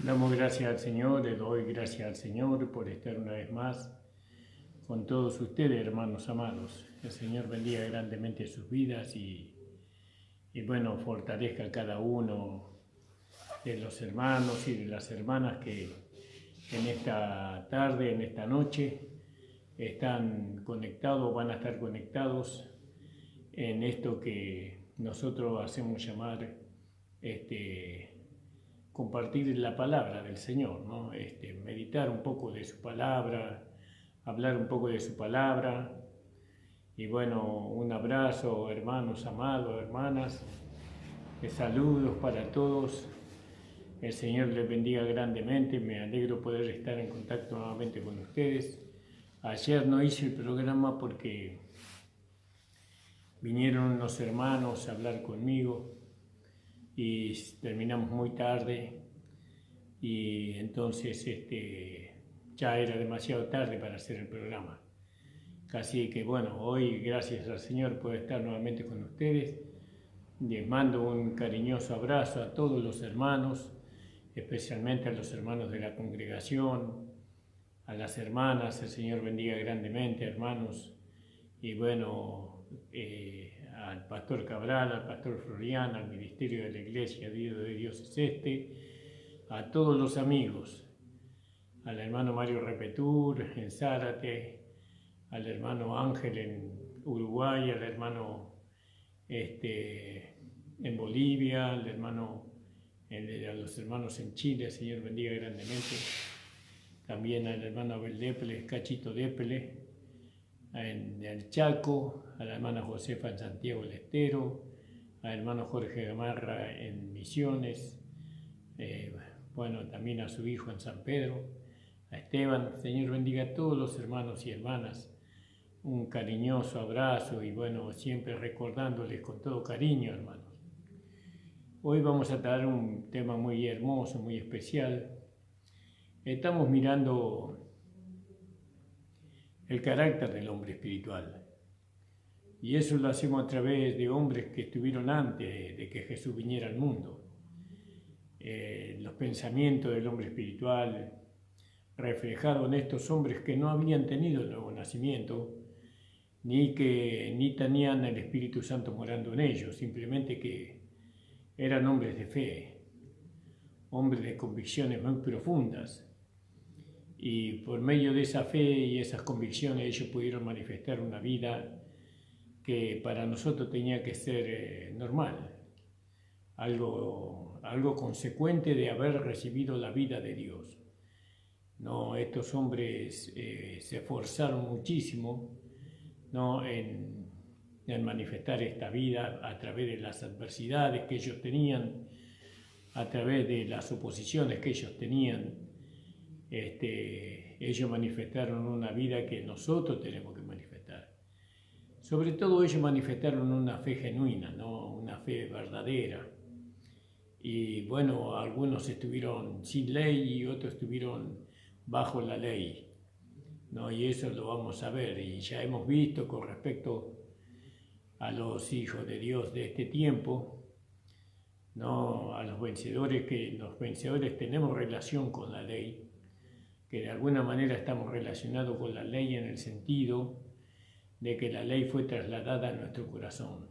Damos gracias al Señor, le doy gracias al Señor por estar una vez más con todos ustedes, hermanos amados. El Señor bendiga grandemente sus vidas y bueno, fortalezca a cada uno de los hermanos y de las hermanas que en esta tarde, en esta noche, están conectados, van a estar conectados en esto que nosotros hacemos llamar compartir la palabra del Señor, ¿no? Meditar un poco de su palabra, hablar un poco de su palabra. Y bueno, un abrazo, hermanos amados, hermanas, saludos para todos. El Señor les bendiga grandemente, me alegro poder estar en contacto nuevamente con ustedes. Ayer no hice el programa porque vinieron unos hermanos a hablar conmigo y terminamos muy tarde y entonces ya era demasiado tarde para hacer el programa. Así que bueno, hoy gracias al Señor puedo estar nuevamente con ustedes. Les mando un cariñoso abrazo a todos los hermanos, especialmente a los hermanos de la congregación, a las hermanas, el Señor bendiga grandemente, hermanos, y bueno, al pastor Cabral, al pastor Florian, al ministerio de la iglesia, Dios de Dios es a todos los amigos, al hermano Mario Repetur en Zárate, al hermano Ángel en Uruguay, al hermano en Bolivia, al hermano, a los hermanos en Chile, el Señor bendiga grandemente, también al hermano Abel Dépele, Cachito Dépele, en el Chaco, a la hermana Josefa en Santiago del Estero, al hermano Jorge Gamarra en Misiones, bueno, también a su hijo en San Pedro, a Esteban. Señor bendiga a todos los hermanos y hermanas, un cariñoso abrazo y bueno, siempre recordándoles con todo cariño, hermanos. Hoy vamos a tratar un tema muy hermoso, muy especial. Estamos mirando el carácter del hombre espiritual. Y eso lo hacemos a través de hombres que estuvieron antes de que Jesús viniera al mundo. Los pensamientos del hombre espiritual reflejados en estos hombres que no habían tenido el nuevo nacimiento, ni tenían el Espíritu Santo morando en ellos, simplemente que eran hombres de fe, hombres de convicciones muy profundas. Y por medio de esa fe y esas convicciones ellos pudieron manifestar una vida que para nosotros tenía que ser normal, algo consecuente de haber recibido la vida de Dios. No, estos hombres se esforzaron muchísimo, ¿no? en manifestar esta vida a través de las adversidades que ellos tenían, a través de las oposiciones que ellos tenían. Ellos manifestaron una vida que nosotros tenemos que manifestar. Sobre todo ellos manifestaron una fe genuina, ¿no? Una fe verdadera. Y bueno, algunos estuvieron sin ley y otros estuvieron bajo la ley, ¿no? Y eso lo vamos a ver. Y ya hemos visto con respecto a los hijos de Dios de este tiempo, ¿no? A los vencedores, que los vencedores tenemos relación con la ley, que de alguna manera estamos relacionados con la ley en el sentido de que la ley fue trasladada a nuestro corazón,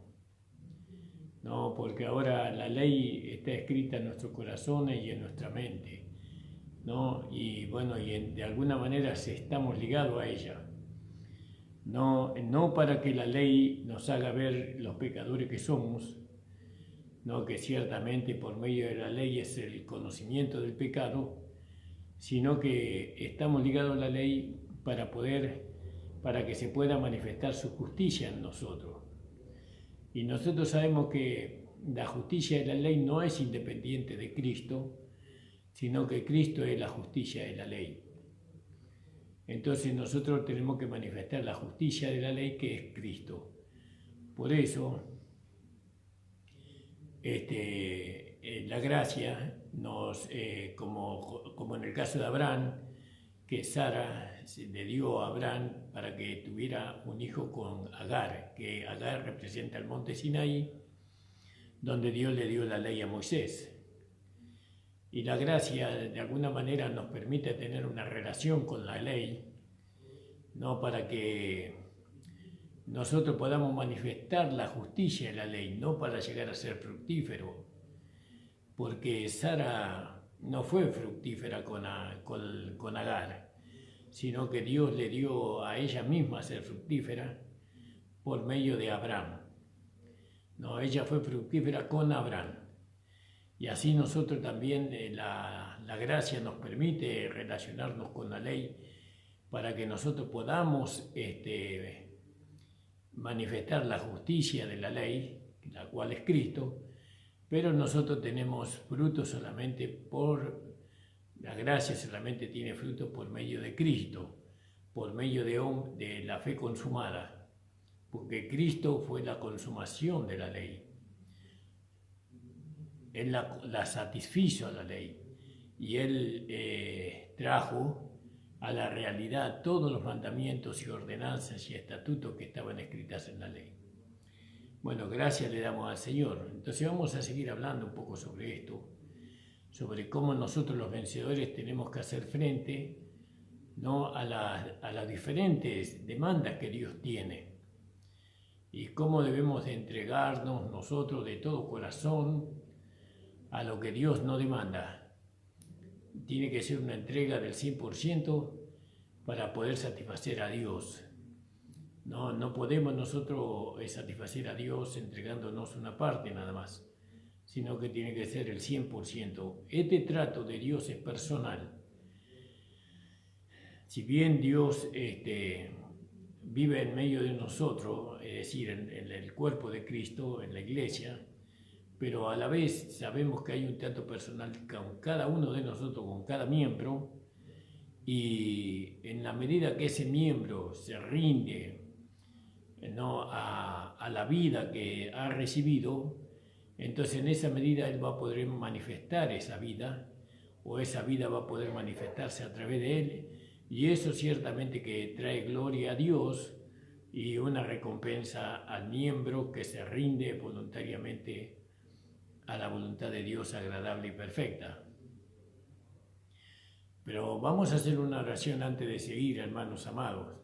¿no? Porque ahora la ley está escrita en nuestros corazones y en nuestra mente, ¿no? Y bueno, de alguna manera estamos ligados a ella, no para que la ley nos haga ver los pecadores que somos, ¿no? Que ciertamente por medio de la ley es el conocimiento del pecado, sino que estamos ligados a la ley para que se pueda manifestar su justicia en nosotros. Y nosotros sabemos que la justicia de la ley no es independiente de Cristo, sino que Cristo es la justicia de la ley. Entonces nosotros tenemos que manifestar la justicia de la ley que es Cristo. Por eso, la gracia como en el caso de Abraham, que Sara le dio a Abraham para que tuviera un hijo con Agar, que Agar representa el monte Sinaí, donde Dios le dio la ley a Moisés. Y la gracia de alguna manera nos permite tener una relación con la ley, no para que nosotros podamos manifestar la justicia de la ley, no para llegar a ser fructífero, porque Sara no fue fructífera con Agar, sino que Dios le dio a ella misma ser fructífera por medio de Abraham. No, ella fue fructífera con Abraham. Y así nosotros también, la gracia nos permite relacionarnos con la ley para que nosotros podamos manifestar la justicia de la ley, la cual es Cristo, pero nosotros tenemos fruto solamente la gracia solamente tiene fruto por medio de Cristo, por medio de la fe consumada, porque Cristo fue la consumación de la ley. Él la satisfizo a la ley y Él trajo a la realidad todos los mandamientos y ordenanzas y estatutos que estaban escritas en la ley. Bueno, gracias le damos al Señor. Entonces vamos a seguir hablando un poco sobre esto, sobre cómo nosotros los vencedores tenemos que hacer frente, ¿no?, a las diferentes demandas que Dios tiene y cómo debemos de entregarnos nosotros de todo corazón a lo que Dios nos demanda. Tiene que ser una entrega del 100% para poder satisfacer a Dios. No podemos nosotros satisfacer a Dios entregándonos una parte nada más, sino que tiene que ser el 100%. Este trato de Dios es personal. Si bien Dios vive en medio de nosotros, es decir, en el cuerpo de Cristo, en la iglesia, pero a la vez sabemos que hay un trato personal con cada uno de nosotros, con cada miembro, y en la medida que ese miembro se rinde, ¿no?, a la vida que ha recibido, entonces en esa medida él va a poder manifestar esa vida, o esa vida va a poder manifestarse a través de él, y eso ciertamente que trae gloria a Dios y una recompensa al miembro que se rinde voluntariamente a la voluntad de Dios agradable y perfecta. Pero vamos a hacer una oración antes de seguir, hermanos amados.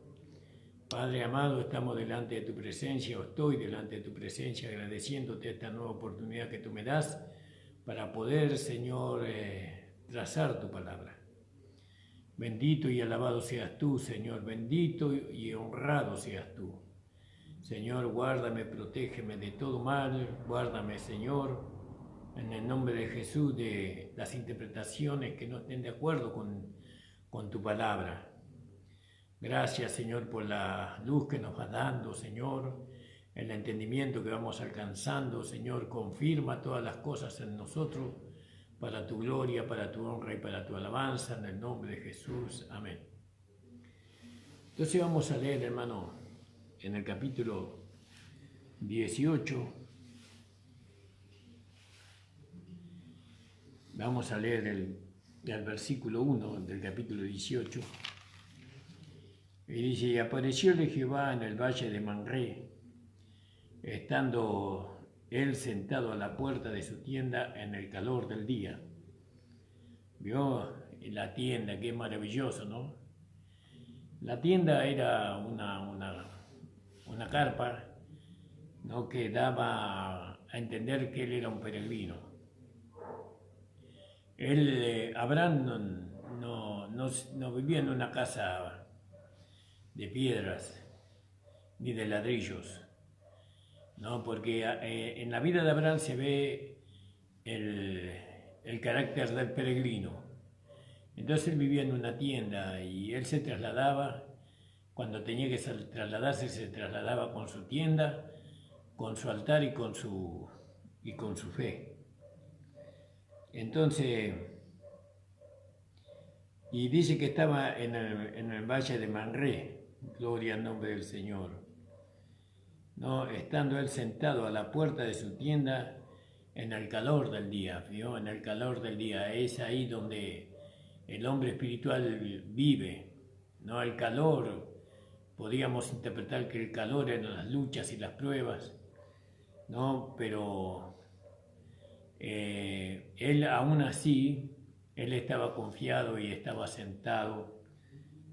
Padre amado, estamos delante de tu presencia, o estoy delante de tu presencia agradeciéndote esta nueva oportunidad que tú me das para poder, Señor, trazar tu palabra. Bendito y alabado seas tú, Señor, bendito y honrado seas tú. Señor, guárdame, protégeme de todo mal, guárdame, Señor, en el nombre de Jesús, de las interpretaciones que no estén de acuerdo con tu palabra. Gracias, Señor, por la luz que nos vas dando, Señor, el entendimiento que vamos alcanzando, Señor, confirma todas las cosas en nosotros, para tu gloria, para tu honra y para tu alabanza, en el nombre de Jesús. Amén. Entonces vamos a leer, hermano, en el capítulo 18, vamos a leer el versículo 1 del capítulo 18, y dice: y aparecióle Jehová en el valle de Manré, estando él sentado a la puerta de su tienda en el calor del día. Vio la tienda, qué maravilloso, ¿no? La tienda era una carpa, ¿no?, que daba a entender que él era un peregrino. Abraham no vivía en una casa de piedras ni de ladrillos, ¿no? Porque en la vida de Abraham se ve el carácter del peregrino. Entonces él vivía en una tienda y él se trasladaba, cuando tenía que trasladarse, se trasladaba con su tienda, con su altar y con su fe. Entonces, y dice que estaba en el valle de Manré, gloria al nombre del Señor, ¿no? Estando él sentado a la puerta de su tienda en el calor del día, ¿vio? En el calor del día, es ahí donde el hombre espiritual vive, ¿no? El calor, podríamos interpretar que el calor eran las luchas y las pruebas, ¿no? Pero él aún así Él estaba confiado y estaba sentado,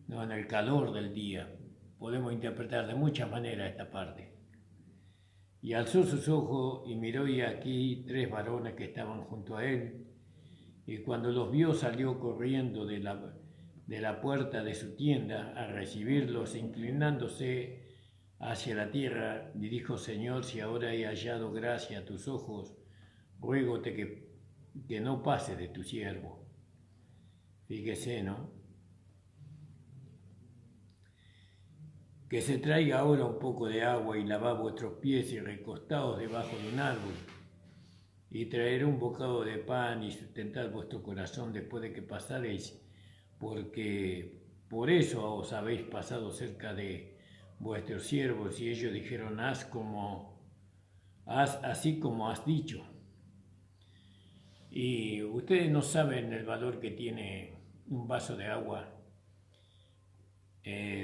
¿no?, en el calor del día. Podemos interpretar de muchas maneras esta parte. Y alzó sus ojos y miró, y aquí 3 varones que estaban junto a él. Y cuando los vio, salió corriendo de la puerta de su tienda a recibirlos, inclinándose hacia la tierra, y dijo: Señor, si ahora he hallado gracia a tus ojos, ruégote que no pase de tu siervo. Fíjese, ¿no? Que se traiga ahora un poco de agua y lavad vuestros pies y recostaos debajo de un árbol, y traeré un bocado de pan y sustentad vuestro corazón después de que pasareis, porque por eso os habéis pasado cerca de vuestros siervos. Y ellos dijeron: haz así como has dicho. Y ustedes no saben el valor que tiene un vaso de agua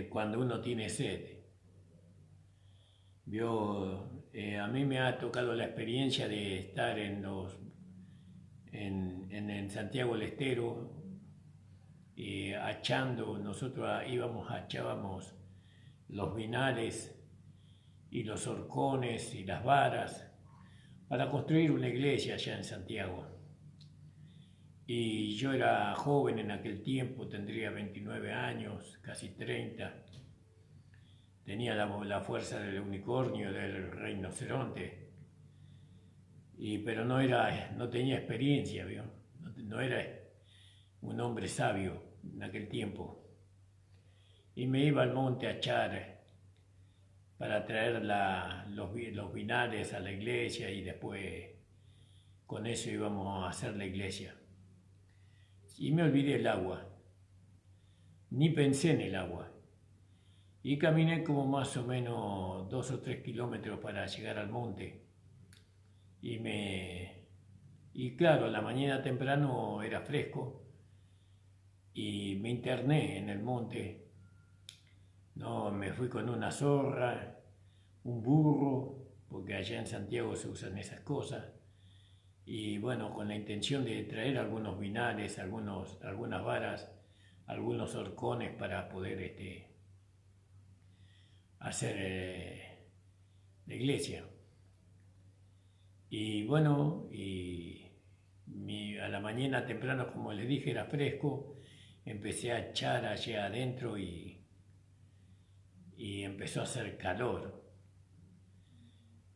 cuando uno tiene sed. A mí me ha tocado la experiencia de estar en Santiago del Estero, hachando. Nosotros hachábamos los vinales y los horcones y las varas para construir una iglesia allá en Santiago. Y yo era joven en aquel tiempo, tendría 29 años, casi 30. Tenía la fuerza del unicornio, del rinoceronte, pero no tenía experiencia, ¿vio? No era un hombre sabio en aquel tiempo. Y me iba al monte a echar para traer los vinales a la iglesia, y después con eso íbamos a hacer la iglesia. Y me olvidé el agua, ni pensé en el agua. Y caminé como más o menos 2 o 3 kilómetros para llegar al monte. Y claro, la mañana temprano era fresco, y me interné en el monte. No, me fui con una zorra, un burro, porque allá en Santiago se usan esas cosas. Y bueno, con la intención de traer algunos vinales, algunas varas, algunos horcones para poder hacer la iglesia. Y bueno, a la mañana temprano, como les dije, era fresco. Empecé a echar allá adentro y empezó a hacer calor.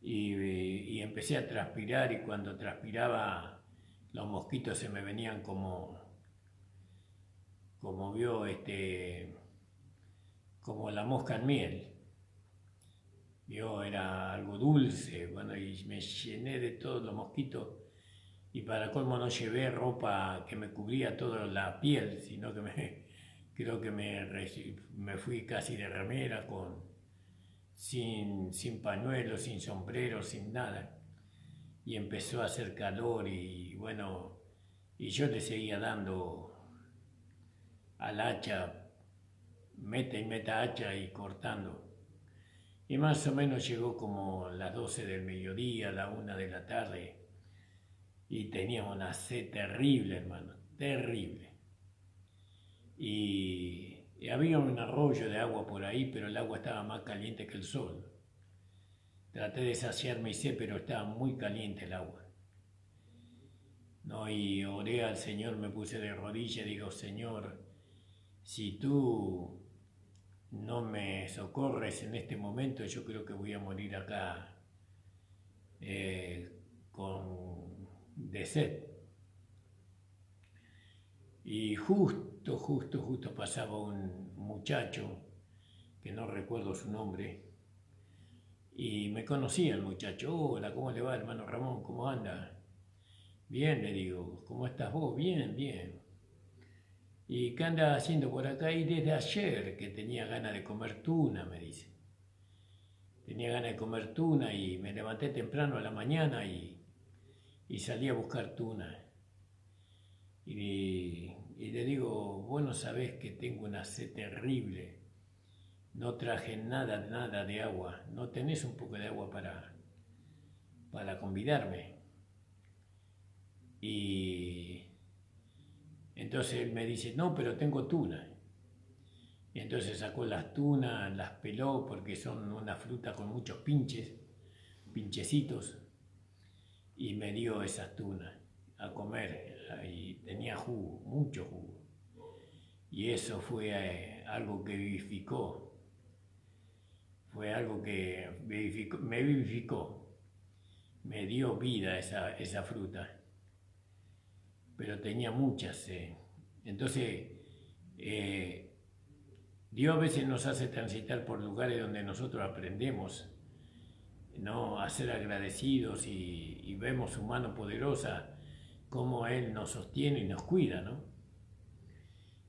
Y empecé a transpirar, y cuando transpiraba los mosquitos se me venían como como la mosca en miel. Era algo dulce, bueno, y me llené de todos los mosquitos, y para colmo no llevé ropa que me cubría toda la piel, sino que creo que me fui casi de remera, sin pañuelo, sin sombrero, sin nada. Y empezó a hacer calor, y bueno, y yo le seguía dando al hacha, meta y meta hacha, y cortando. Y más o menos llegó como las 12 del mediodía, la 1 de la tarde, y tenía una sed terrible, hermano, terrible. Y había un arroyo de agua por ahí, pero el agua estaba más caliente que el sol. Traté de saciar mi sed, pero estaba muy caliente el agua. No, y oré al Señor, me puse de rodillas y digo: Señor, si tú no me socorres en este momento, yo creo que voy a morir acá de sed. Y justo pasaba un muchacho, que no recuerdo su nombre, y me conocía el muchacho. Hola, ¿cómo le va, hermano Ramón? ¿Cómo anda? Bien, le digo. ¿Cómo estás vos? Bien, bien. ¿Y qué andas haciendo por acá? Y desde ayer que tenía ganas de comer tuna, me dice. Tenía ganas de comer tuna, y me levanté temprano a la mañana y salí a buscar tuna. Y le digo: bueno, sabés que tengo una sed terrible. No traje nada de agua. ¿No tenés un poco de agua para convidarme? Y entonces él me dice, no, pero tengo tuna. Y entonces sacó las tunas, las peló porque son una fruta con muchos pinchecitos, y me dio esas tunas a comer y tenía jugo, mucho jugo. Y eso fue algo que vivificó, fue algo que me vivificó, me dio vida esa fruta, pero tenía muchas. Entonces, Dios a veces nos hace transitar por lugares donde nosotros aprendemos, ¿no?, a ser agradecidos y vemos su mano poderosa, cómo Él nos sostiene y nos cuida, ¿no?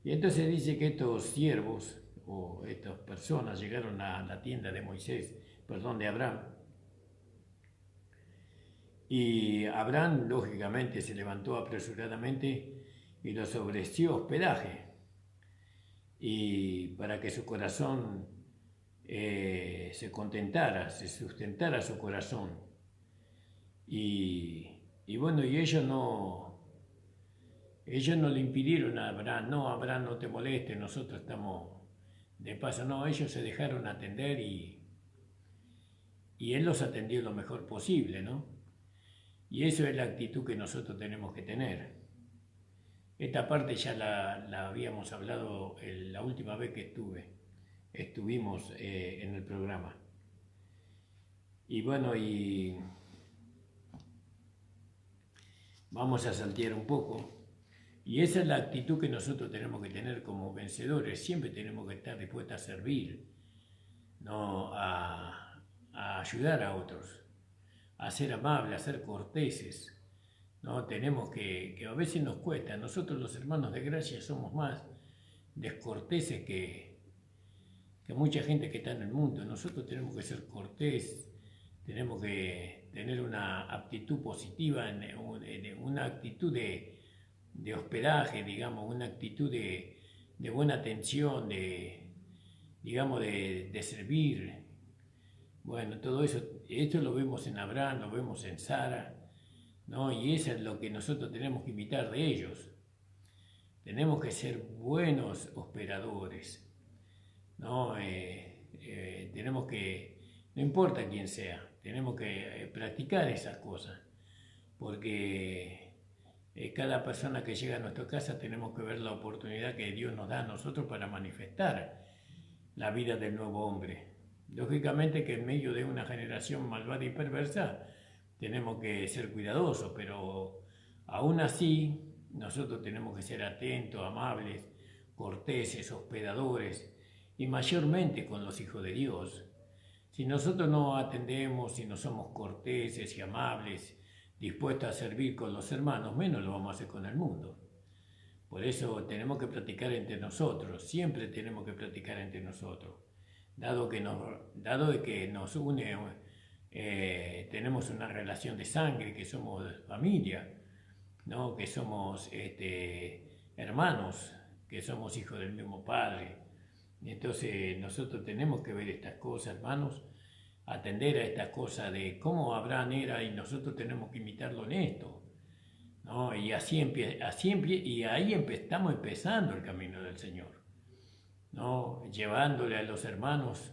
Y entonces dice que estos siervos o estas personas llegaron a la tienda de de Abraham. Y Abraham, lógicamente, se levantó apresuradamente y los ofreció hospedaje, y para que su corazón se contentara, se sustentara su corazón. Y bueno, y ellos no le impidieron a Abraham, no, Abraham, no te molestes, nosotros estamos de paso. No, ellos se dejaron atender y él los atendió lo mejor posible, ¿no? Y eso es la actitud que nosotros tenemos que tener. Esta parte ya la habíamos hablado la última vez que estuvimos en el programa. Y bueno, y vamos a saltear un poco. Y esa es la actitud que nosotros tenemos que tener como vencedores. Siempre tenemos que estar dispuestos a servir, ¿no?, a ayudar a otros, a ser amables, a ser corteses. No, tenemos que a veces nos cuesta. Nosotros los hermanos de gracia somos más descorteses que mucha gente que está en el mundo. Nosotros tenemos que ser cortés, tenemos que tener una aptitud positiva, una actitud de hospedaje, digamos, una actitud de buena atención, digamos, de servir. Bueno, todo eso, esto lo vemos en Abraham, lo vemos en Sara, ¿no? Y eso es lo que nosotros tenemos que imitar de ellos. Tenemos que ser buenos hospedadores, ¿no? Tenemos que, no importa quién sea, tenemos que practicar esas cosas, porque cada persona que llega a nuestra casa tenemos que ver la oportunidad que Dios nos da a nosotros para manifestar la vida del nuevo hombre. Lógicamente que en medio de una generación malvada y perversa tenemos que ser cuidadosos, pero aún así nosotros tenemos que ser atentos, amables, corteses, hospedadores, y mayormente con los hijos de Dios. Si nosotros no atendemos, si no somos corteses y amables, dispuestos a servir con los hermanos, menos lo vamos a hacer con el mundo. Por eso tenemos que practicar entre nosotros, siempre tenemos que practicar entre nosotros. Dado que nos une, tenemos una relación de sangre, que somos familia, ¿no?, que somos hermanos, que somos hijos del mismo Padre. Entonces nosotros tenemos que ver estas cosas, hermanos, atender a estas cosas de cómo Abraham era, y nosotros tenemos que imitarlo en esto, ¿no? Y ahí estamos empezando el camino del Señor, ¿no?, llevándole a los hermanos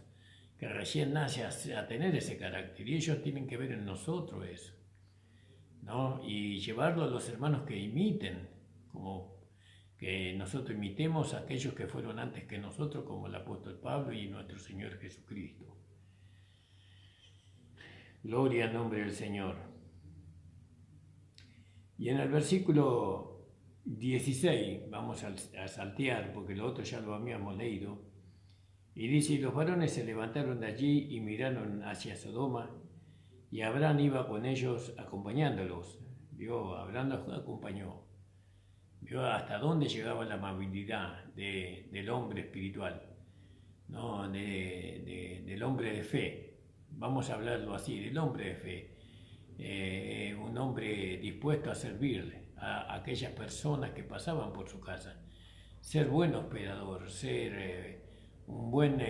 que recién nacen a tener ese carácter, y ellos tienen que ver en nosotros eso, ¿no? Y llevarlo a los hermanos que imiten, como que nosotros imitemos a aquellos que fueron antes que nosotros, como el apóstol Pablo y nuestro Señor Jesucristo. Gloria al nombre del Señor. Y en el versículo 16, vamos a saltear porque lo otro ya lo habíamos leído, y dice: y los varones se levantaron de allí y miraron hacia Sodoma, y Abraham iba con ellos acompañándolos. Vio, Abraham los acompañó. Vio hasta dónde llegaba la amabilidad del hombre espiritual, ¿no?, del hombre de fe. Vamos a hablarlo así, del hombre de fe. Un hombre dispuesto a servirle a aquellas personas que pasaban por su casa. Ser buen hospedador, ser un buen,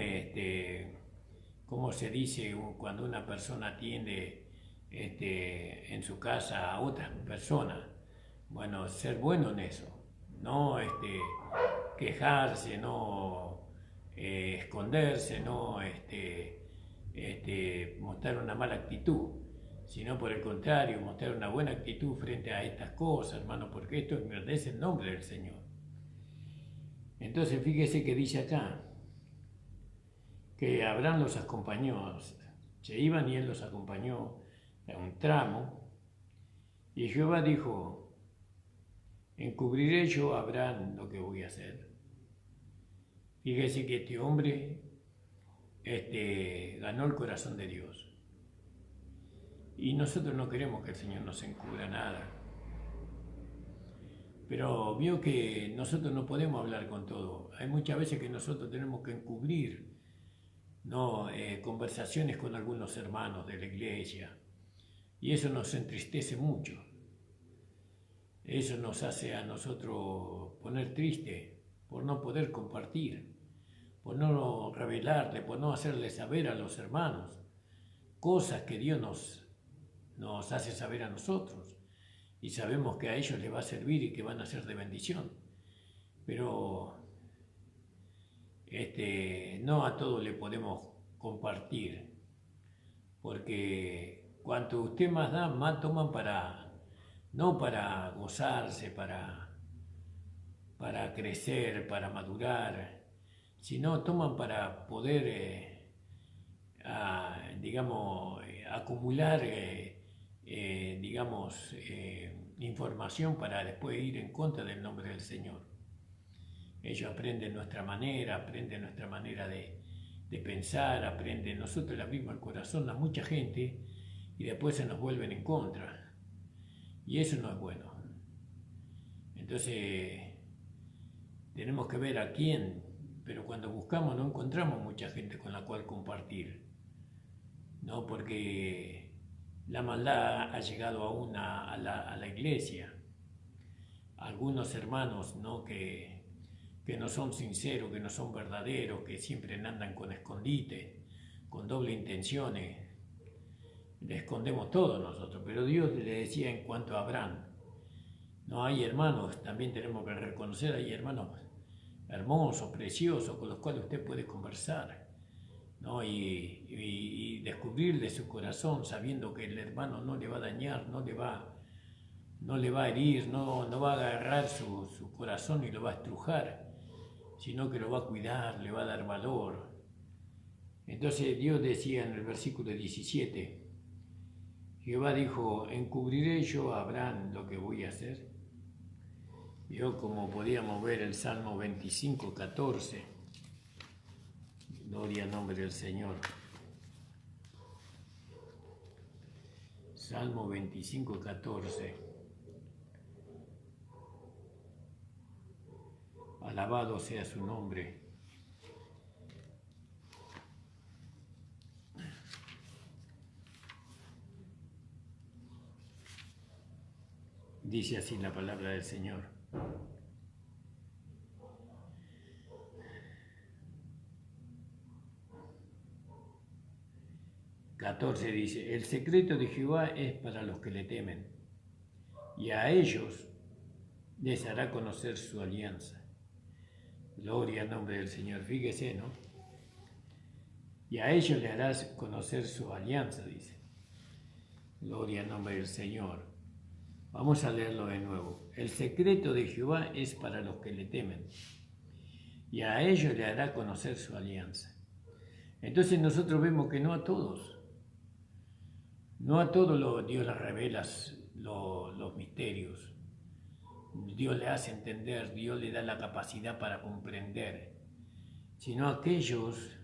¿cómo se dice cuando una persona atiende en su casa a otras personas? Bueno, ser bueno en eso, no quejarse, no esconderse, no mostrar una mala actitud, sino por el contrario, mostrar una buena actitud frente a estas cosas, hermano, porque esto engrandece el nombre del Señor. Entonces fíjese que dice acá, que Abraham los acompañó, se iban y él los acompañó a un tramo, y Jehová dijo, encubriré yo a Abraham lo que voy a hacer. Fíjese que este hombre ganó el corazón de Dios. Y nosotros no queremos que el Señor nos encubra nada. Pero vio que nosotros no podemos hablar con todo. Hay muchas veces que nosotros tenemos que encubrir, ¿no? Conversaciones con algunos hermanos de la iglesia. Y eso nos entristece mucho. Eso nos hace a nosotros poner triste por no poder compartir, por no revelarle, por no hacerle saber a los hermanos cosas que Dios nos hace saber a nosotros. Y sabemos que a ellos les va a servir y que van a ser de bendición. Pero no a todos le podemos compartir, porque cuanto usted más da, más toman no para gozarse, para crecer, para madurar, sino toman para poder, acumular, información para después ir en contra del nombre del Señor. Ellos aprenden nuestra manera de pensar, aprenden, nosotros le abrimos el corazón a mucha gente y después se nos vuelven en contra. Y eso no es bueno. Entonces, tenemos que ver a quién, pero cuando buscamos no encontramos mucha gente con la cual compartir, ¿no? Porque la maldad ha llegado aún a la iglesia. Algunos hermanos, ¿no? que no son sinceros, que no son verdaderos, que siempre andan con escondite, con doble intenciones. Le escondemos todo nosotros, pero Dios le decía en cuanto a Abraham, no hay hermanos, también tenemos que reconocer, hay hermanos hermosos, preciosos, con los cuales usted puede conversar, ¿no? y descubrirle su corazón, sabiendo que el hermano no le va a dañar, no le va a herir, no va a agarrar su corazón y lo va a estrujar, sino que lo va a cuidar, le va a dar valor. Entonces Dios decía en el versículo 17, Jehová dijo, encubriré yo a Abraham lo que voy a hacer. Yo, como podíamos ver el Salmo 25, 14, gloria al nombre del Señor. Salmo 25, 14. Alabado sea su nombre. Dice así la palabra del Señor. Dice, el secreto de Jehová es para los que le temen, y a ellos les hará conocer su alianza. Gloria al nombre del Señor, fíjese, ¿no? Y a ellos le harás conocer su alianza, dice. Gloria al nombre del Señor. Vamos a leerlo de nuevo. El secreto de Jehová es para los que le temen, y a ellos le hará conocer su alianza. Entonces nosotros vemos que no a todos Dios les revela los misterios. Dios le hace entender, Dios le da la capacidad para comprender, sino a aquellos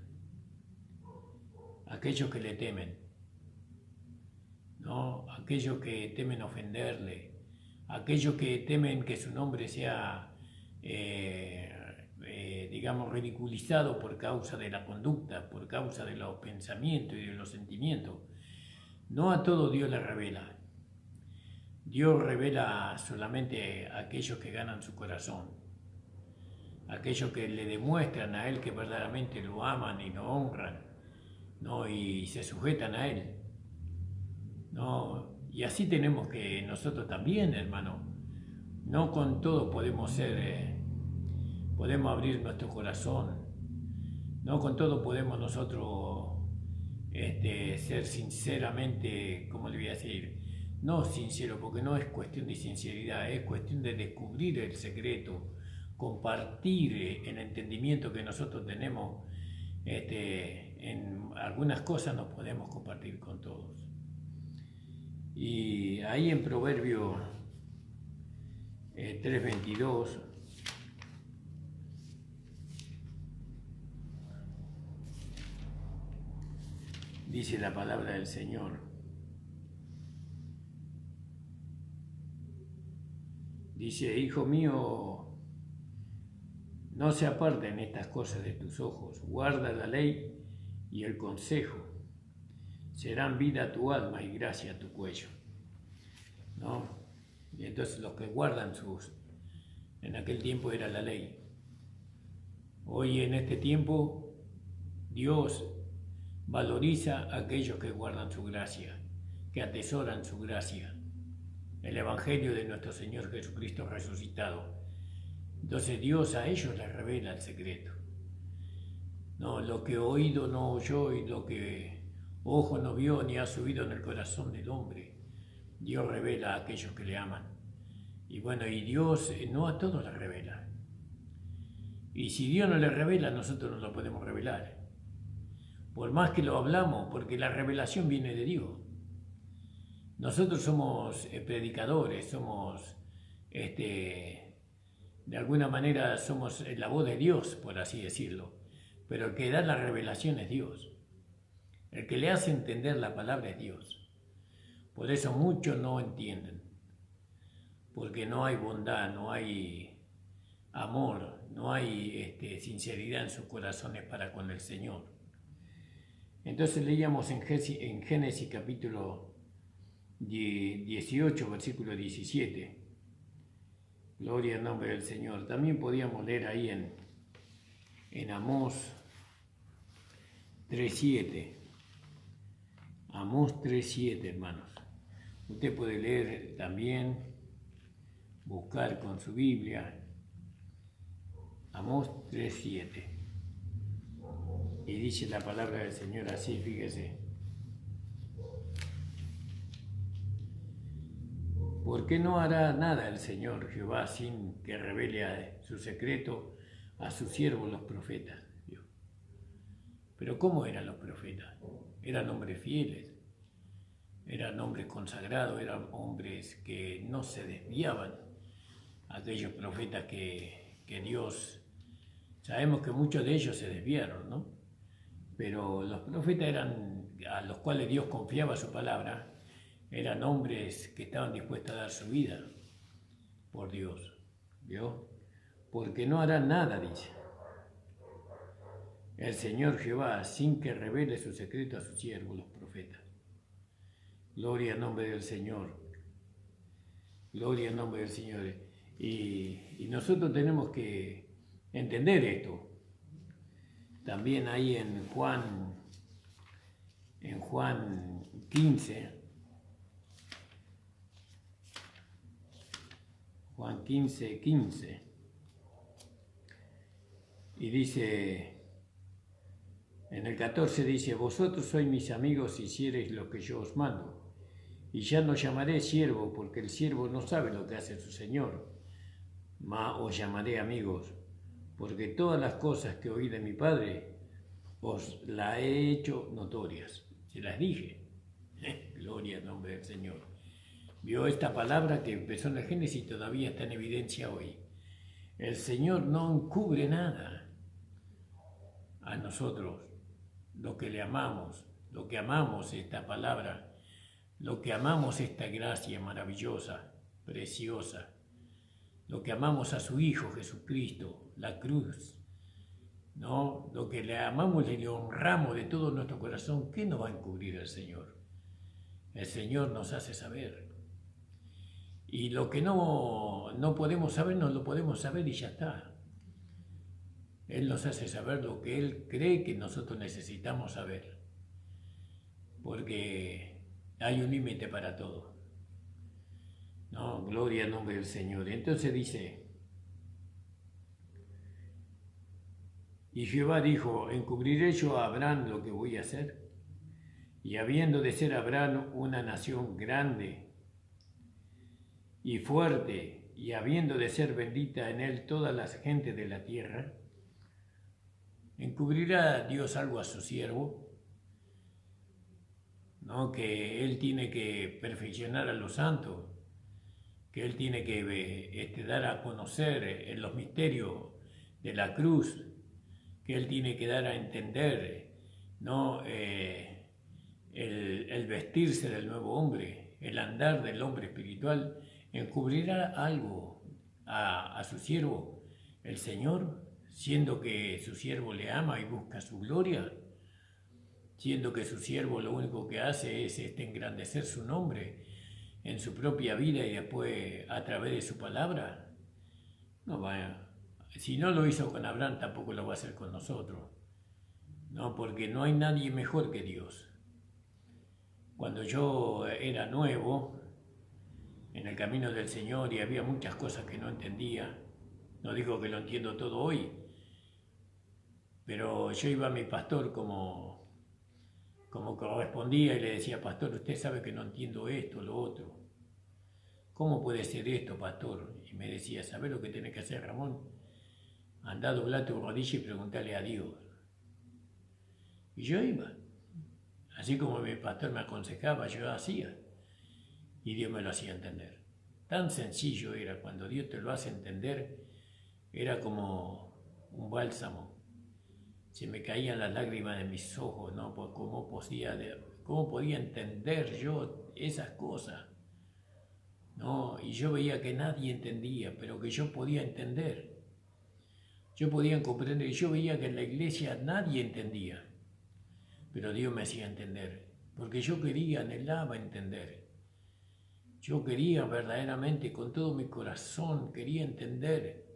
que le temen, ¿no? Aquellos que temen ofenderle, aquellos que temen que su nombre sea, ridiculizado por causa de la conducta, por causa de los pensamientos y de los sentimientos. No a todo Dios le revela. Dios revela solamente a aquellos que ganan su corazón, aquellos que le demuestran a Él que verdaderamente lo aman y lo honran, ¿no? Y se sujetan a Él, ¿no? Y así tenemos que nosotros también, hermano, No con todo podemos podemos abrir nuestro corazón. No con todo podemos nosotros ser sinceramente, ¿cómo le voy a decir? No sincero, porque no es cuestión de sinceridad, es cuestión de descubrir el secreto, compartir el entendimiento que nosotros tenemos. En algunas cosas nos podemos compartir con todos. Y ahí en Proverbio 3:22 dice la palabra del Señor. Dice: hijo mío, no se aparten estas cosas de tus ojos, guarda la ley y el consejo, serán vida a tu alma y gracia a tu cuello. ¿No? Y entonces los que guardan en aquel tiempo era la ley. Hoy en este tiempo Dios valoriza a aquellos que guardan su gracia, que atesoran su gracia, el Evangelio de nuestro Señor Jesucristo resucitado. Entonces Dios a ellos les revela el secreto. No, lo que oído no oyó y lo que ojo no vio ni ha subido en el corazón del hombre, Dios revela a aquellos que le aman. Y bueno, y Dios no a todos les revela. Y si Dios no le revela, nosotros no lo podemos revelar. Por más que lo hablamos, porque la revelación viene de Dios. Nosotros somos predicadores, somos, de alguna manera, somos la voz de Dios, por así decirlo. Pero el que da la revelación es Dios. El que le hace entender la palabra es Dios. Por eso muchos no entienden. Porque no hay bondad, no hay amor, no hay sinceridad en sus corazones para con el Señor. Entonces leíamos en Génesis capítulo 18, versículo 17. Gloria al nombre del Señor. También podíamos leer ahí en Amós 3:7. Amós 3:7, hermanos. Usted puede leer también, buscar con su Biblia. Amós 3:7. Y dice la palabra del Señor así, fíjese. ¿Por qué no hará nada el Señor Jehová sin que revele su secreto a sus siervos los profetas? Pero ¿cómo eran los profetas? Eran hombres fieles, eran hombres consagrados, eran hombres que no se desviaban. Aquellos profetas que Dios, sabemos que muchos de ellos se desviaron, ¿no? Pero los profetas a los cuales Dios confiaba su palabra, eran hombres que estaban dispuestos a dar su vida por Dios, ¿vio? Porque no hará nada, dice el Señor Jehová, sin que revele su secreto a sus siervos, los profetas. Gloria al nombre del Señor. Gloria al nombre del Señor. Y nosotros tenemos que entender esto. También ahí en Juan 15, Juan 15:15, y dice, en el 14 dice: vosotros sois mis amigos si hiciereis lo que yo os mando, y ya no llamaré siervo, porque el siervo no sabe lo que hace su Señor, mas os llamaré amigos, porque todas las cosas que oí de mi Padre os las he hecho notorias. Se las dije. Gloria al nombre del Señor. Vio esta palabra que empezó en el Génesis y todavía está en evidencia hoy. El Señor no encubre nada a nosotros, lo que le amamos, lo que amamos esta palabra, lo que amamos esta gracia maravillosa, preciosa, lo que amamos a su Hijo Jesucristo, la cruz, ¿no? Lo que le amamos y le honramos de todo nuestro corazón. ¿Qué nos va a encubrir el Señor? El Señor nos hace saber. Y lo que no podemos saber, no lo podemos saber y ya está. Él nos hace saber lo que Él cree que nosotros necesitamos saber. Porque hay un límite para todo. No, gloria al nombre del Señor. Entonces dice, y Jehová dijo, encubriré yo a Abraham lo que voy a hacer, y habiendo de ser Abraham una nación grande y fuerte, y habiendo de ser bendita en él todas las gentes de la tierra, encubrirá Dios algo a su siervo, ¿no? Que él tiene que perfeccionar a los santos, que él tiene que dar a conocer en los misterios de la cruz, que él tiene que dar a entender, ¿no? El vestirse del nuevo hombre, el andar del hombre espiritual, encubrirá algo a su siervo, el Señor, siendo que su siervo le ama y busca su gloria, siendo que su siervo lo único que hace es engrandecer su nombre en su propia vida y después a través de su palabra. No va, si no lo hizo con Abraham, tampoco lo va a hacer con nosotros. No, porque no hay nadie mejor que Dios. Cuando yo era nuevo en el camino del Señor y había muchas cosas que no entendía, no digo que lo entiendo todo hoy, pero yo iba a mi pastor como correspondía y le decía, pastor, usted sabe que no entiendo esto, lo otro. ¿Cómo puede ser esto, pastor? Y me decía, ¿sabes lo que tenés que hacer, Ramón? Andá, doblá tu rodilla y preguntale a Dios. Y yo iba. Así como mi pastor me aconsejaba, yo hacía. Y Dios me lo hacía entender. Tan sencillo era, cuando Dios te lo hace entender, era como un bálsamo. Se me caían las lágrimas de mis ojos, ¿no? Por cómo podía entender yo esas cosas, ¿no? Y yo veía que nadie entendía, pero que yo podía entender. Yo podía comprender, y yo veía que en la iglesia nadie entendía, pero Dios me hacía entender, porque yo quería, anhelaba entender. Yo quería verdaderamente, con todo mi corazón, quería entender.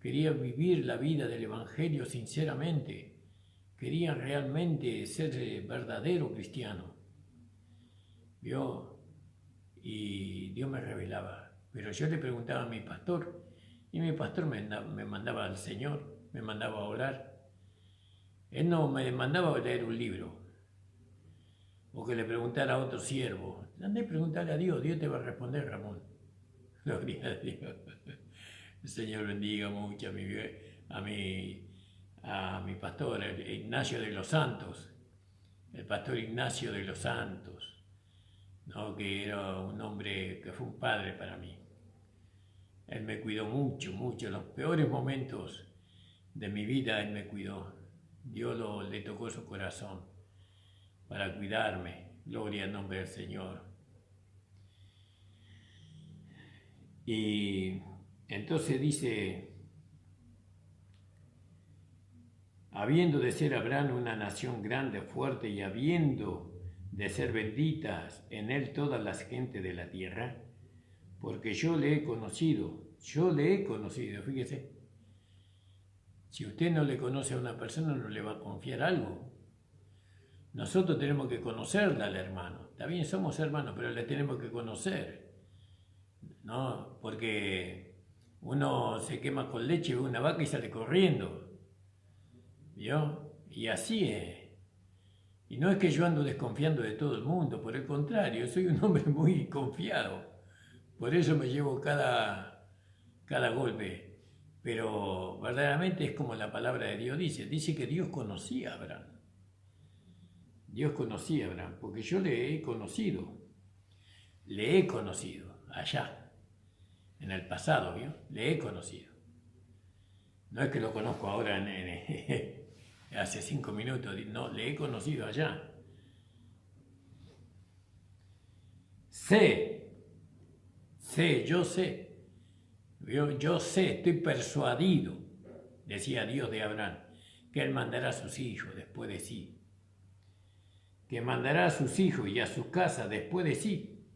Quería vivir la vida del Evangelio sinceramente. Quería realmente ser verdadero cristiano. ¿Vio? Y Dios me revelaba. Pero yo le preguntaba a mi pastor, y mi pastor me mandaba al Señor, me mandaba a orar. Él no me mandaba a leer un libro, o que le preguntara a otro siervo. Andá y preguntarle a Dios, Dios te va a responder, Ramón. Gloria a Dios. El Señor bendiga mucho a mi pastor, Ignacio de los Santos, el pastor Ignacio de los Santos, ¿no? Que era un hombre que fue un padre para mí. Él me cuidó mucho, mucho. En los peores momentos de mi vida, Él me cuidó. Dios le tocó su corazón para cuidarme. Gloria al nombre del Señor. Y entonces dice, habiendo de ser Abraham una nación grande, fuerte, y habiendo de ser benditas en él todas las gentes de la tierra, porque yo le he conocido, fíjese. Si usted no le conoce a una persona, no le va a confiar algo. Nosotros tenemos que conocerla al hermano. Está bien, somos hermanos, pero le tenemos que conocer, ¿no? Porque uno se quema con leche, ve una vaca y sale corriendo, ¿vio? Y así es. Y no es que yo ando desconfiando de todo el mundo, por el contrario, soy un hombre muy confiado. Por eso me llevo cada golpe. Pero verdaderamente es como la palabra de Dios dice que Dios conocía a Abraham. Dios conocía a Abraham, porque yo le he conocido allá, en el pasado, ¿vio? Le he conocido. No es que lo conozco ahora hace 5 minutos, no, le he conocido allá. Yo sé, estoy persuadido, decía Dios de Abraham, que él mandará a sus hijos después de sí, que mandará a sus hijos y a su casa después de sí,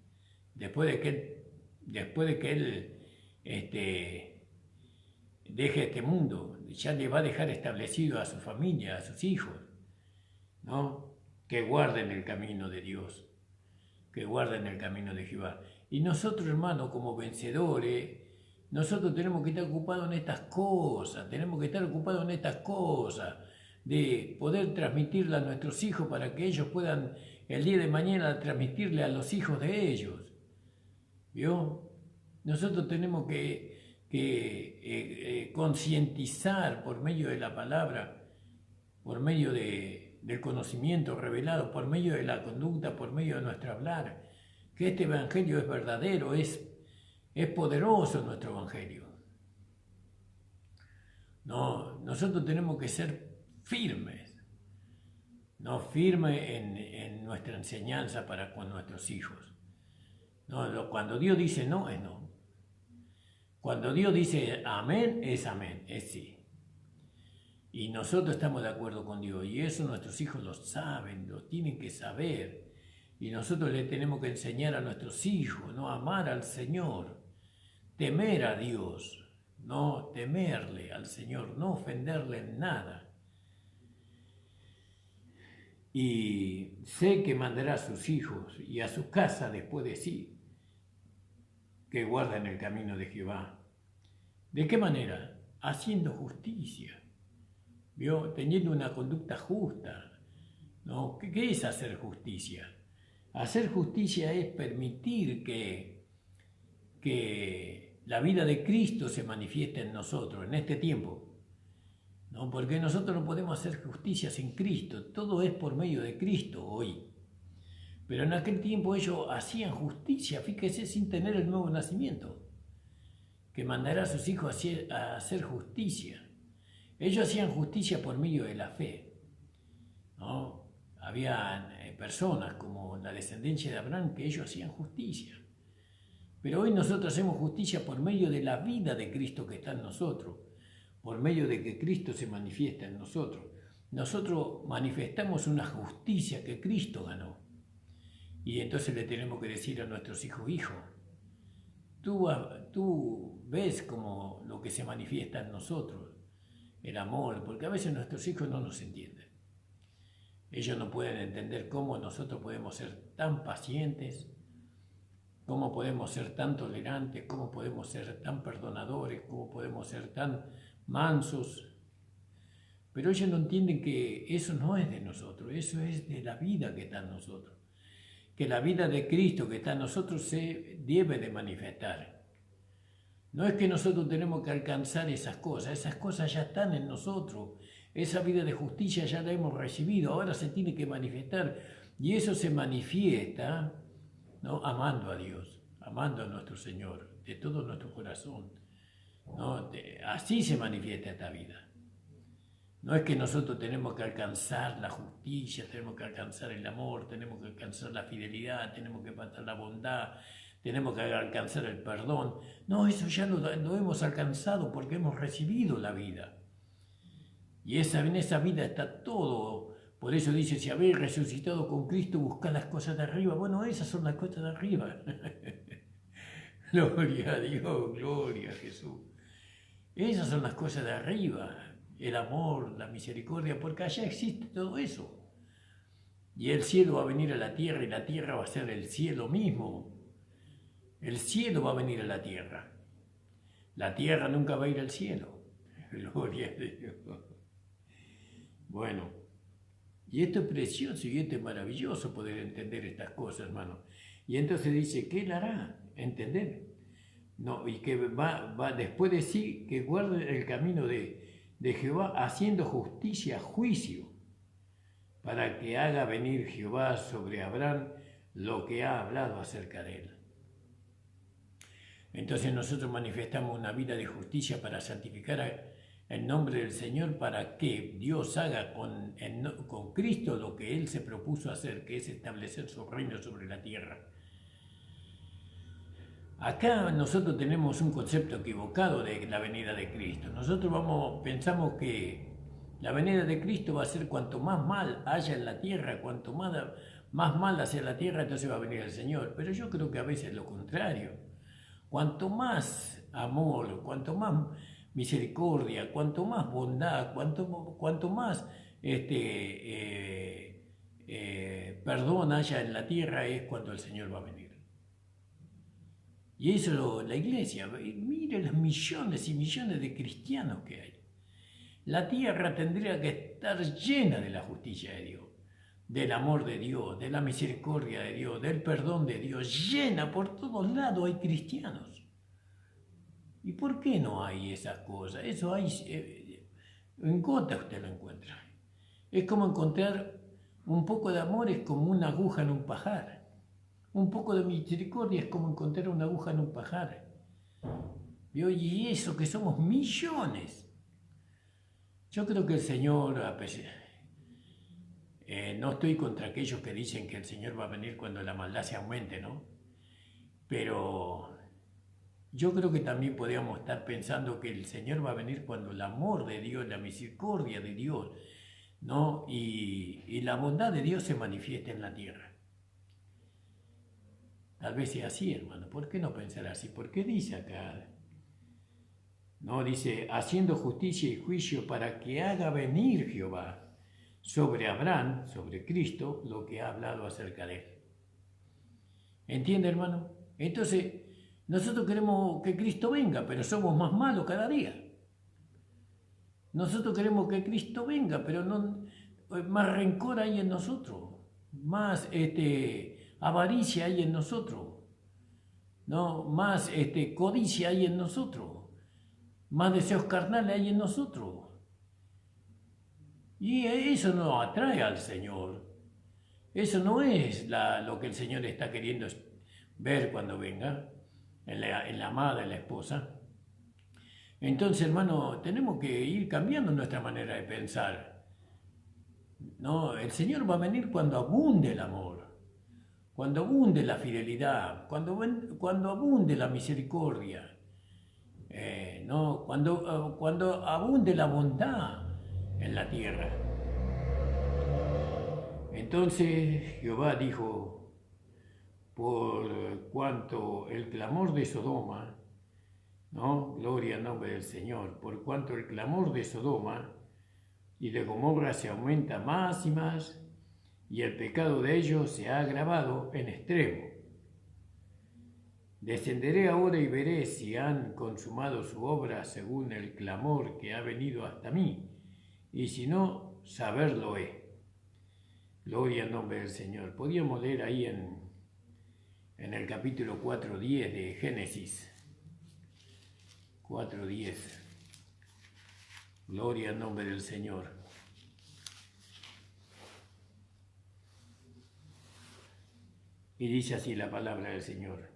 después de que él deje este mundo, ya le va a dejar establecido a su familia, a sus hijos, ¿no? Que guarden el camino de Dios, que guarden el camino de Jehová. Y nosotros, hermanos, como vencedores, nosotros tenemos que estar ocupados en estas cosas, tenemos que estar ocupados en estas cosas, de poder transmitirle a nuestros hijos para que ellos puedan el día de mañana transmitirle a los hijos de ellos. ¿Vio? Nosotros tenemos que concientizar por medio de la palabra, por medio del conocimiento revelado, por medio de la conducta, por medio de nuestro hablar, que este evangelio es verdadero, es poderoso nuestro evangelio. No, nosotros tenemos que ser firmes, no firmes en nuestra enseñanza para con nuestros hijos. No, cuando Dios dice no, es no. Cuando Dios dice amén, es sí. Y nosotros estamos de acuerdo con Dios, y eso nuestros hijos lo saben, lo tienen que saber. Y nosotros le tenemos que enseñar a nuestros hijos, ¿no? Amar al Señor, temer a Dios, no temerle al Señor, no ofenderle en nada. Y sé que mandará a sus hijos y a su casa después de sí, que guarden el camino de Jehová. ¿De qué manera? Haciendo justicia, ¿vio? Teniendo una conducta justa, ¿no? ¿Qué es hacer justicia? Hacer justicia es permitir que la vida de Cristo se manifieste en nosotros, en este tiempo. ¿No? Porque nosotros no podemos hacer justicia sin Cristo, todo es por medio de Cristo hoy. Pero en aquel tiempo ellos hacían justicia, fíjese, sin tener el nuevo nacimiento, que mandará a sus hijos a hacer justicia. Ellos hacían justicia por medio de la fe, ¿no? Había personas como la descendencia de Abraham que ellos hacían justicia. Pero hoy nosotros hacemos justicia por medio de la vida de Cristo que está en nosotros, por medio de que Cristo se manifiesta en nosotros. Nosotros manifestamos una justicia que Cristo ganó. Y entonces le tenemos que decir a nuestros hijos, hijo, tú ves como lo que se manifiesta en nosotros, el amor, porque a veces nuestros hijos no nos entienden. Ellos no pueden entender cómo nosotros podemos ser tan pacientes, cómo podemos ser tan tolerantes, cómo podemos ser tan perdonadores, cómo podemos ser tan mansos. Pero ellos no entienden que eso no es de nosotros, eso es de la vida que está en nosotros. Que la vida de Cristo que está en nosotros se debe de manifestar. No es que nosotros tenemos que alcanzar esas cosas ya están en nosotros. Esa vida de justicia ya la hemos recibido, ahora se tiene que manifestar. Y eso se manifiesta, ¿no? Amando a Dios, amando a nuestro Señor, de todo nuestro corazón, ¿no? Así se manifiesta esta vida. No es que nosotros tenemos que alcanzar la justicia, tenemos que alcanzar el amor, tenemos que alcanzar la fidelidad, tenemos que alcanzar la bondad, tenemos que alcanzar el perdón. No, eso ya lo hemos alcanzado porque hemos recibido la vida. Y en esa vida está todo. Por eso dice, si habéis resucitado con Cristo, buscad las cosas de arriba. Bueno, esas son las cosas de arriba. Gloria a Dios, gloria a Jesús. Esas son las cosas de arriba. El amor, la misericordia, porque allá existe todo eso. Y el cielo va a venir a la tierra y la tierra va a ser el cielo mismo. El cielo va a venir a la tierra. La tierra nunca va a ir al cielo. Gloria a Dios. Bueno, y esto es precioso y esto es maravilloso poder entender estas cosas, hermano. Y entonces dice, ¿qué él hará? ¿Entender? No, y que va después de sí, que guarde el camino de Jehová, haciendo justicia, juicio, para que haga venir Jehová sobre Abraham lo que ha hablado acerca de él. Entonces nosotros manifestamos una vida de justicia para santificar el nombre del Señor, para que Dios haga con Cristo lo que Él se propuso hacer, que es establecer su reino sobre la tierra. Acá nosotros tenemos un concepto equivocado de la venida de Cristo. Nosotros pensamos que la venida de Cristo va a ser cuanto más mal haya en la tierra, cuanto más mal hacia la tierra, entonces va a venir el Señor. Pero yo creo que a veces es lo contrario. Cuanto más amor, cuanto más misericordia, cuanto más bondad, cuanto más perdón haya en la tierra, es cuando el Señor va a venir. Y eso la iglesia, mire los millones y millones de cristianos que hay. La tierra tendría que estar llena de la justicia de Dios, del amor de Dios, de la misericordia de Dios, del perdón de Dios. Llena por todos lados hay cristianos. ¿Y por qué no hay esas cosas? Eso hay, en gota usted lo encuentra. Es como encontrar un poco de amor, es como una aguja en un pajar. Un poco de misericordia es como encontrar una aguja en un pajar. Y eso que somos millones. Yo creo que el Señor, no estoy contra aquellos que dicen que el Señor va a venir cuando la maldad se aumente, ¿no? Pero yo creo que también podríamos estar pensando que el Señor va a venir cuando el amor de Dios, la misericordia de Dios, ¿no? Y la bondad de Dios se manifieste en la tierra. Tal vez sea así, hermano. ¿Por qué no pensar así? ¿Por qué dice acá? No, dice, haciendo justicia y juicio para que haga venir Jehová sobre Abraham, sobre Cristo, lo que ha hablado acerca de él. ¿Entiende, hermano? Entonces, nosotros queremos que Cristo venga, pero somos más malos cada día. Nosotros queremos que Cristo venga, pero no, más rencor hay en nosotros, más avaricia hay en nosotros, ¿no? Más codicia hay en nosotros, más deseos carnales hay en nosotros. Y eso no atrae al Señor. Eso no es lo que el Señor está queriendo ver cuando venga, en la amada, en la esposa. Entonces, hermano, tenemos que ir cambiando nuestra manera de pensar. No, el Señor va a venir cuando abunde el amor, cuando abunde la fidelidad, cuando abunde la misericordia, ¿no? Cuando abunde la bondad en la tierra. Entonces Jehová dijo, por cuanto el clamor de Sodoma, ¿no? Gloria al nombre del Señor, por cuanto el clamor de Sodoma y de Gomorra se aumenta más y más, y el pecado de ellos se ha agravado en extremo. Descenderé ahora y veré si han consumado su obra según el clamor que ha venido hasta mí, y si no, saberlo he. Gloria al nombre del Señor. Podíamos leer ahí en el capítulo 4:10 de Génesis. 4:10. Gloria al nombre del Señor. Y dice así la palabra del Señor.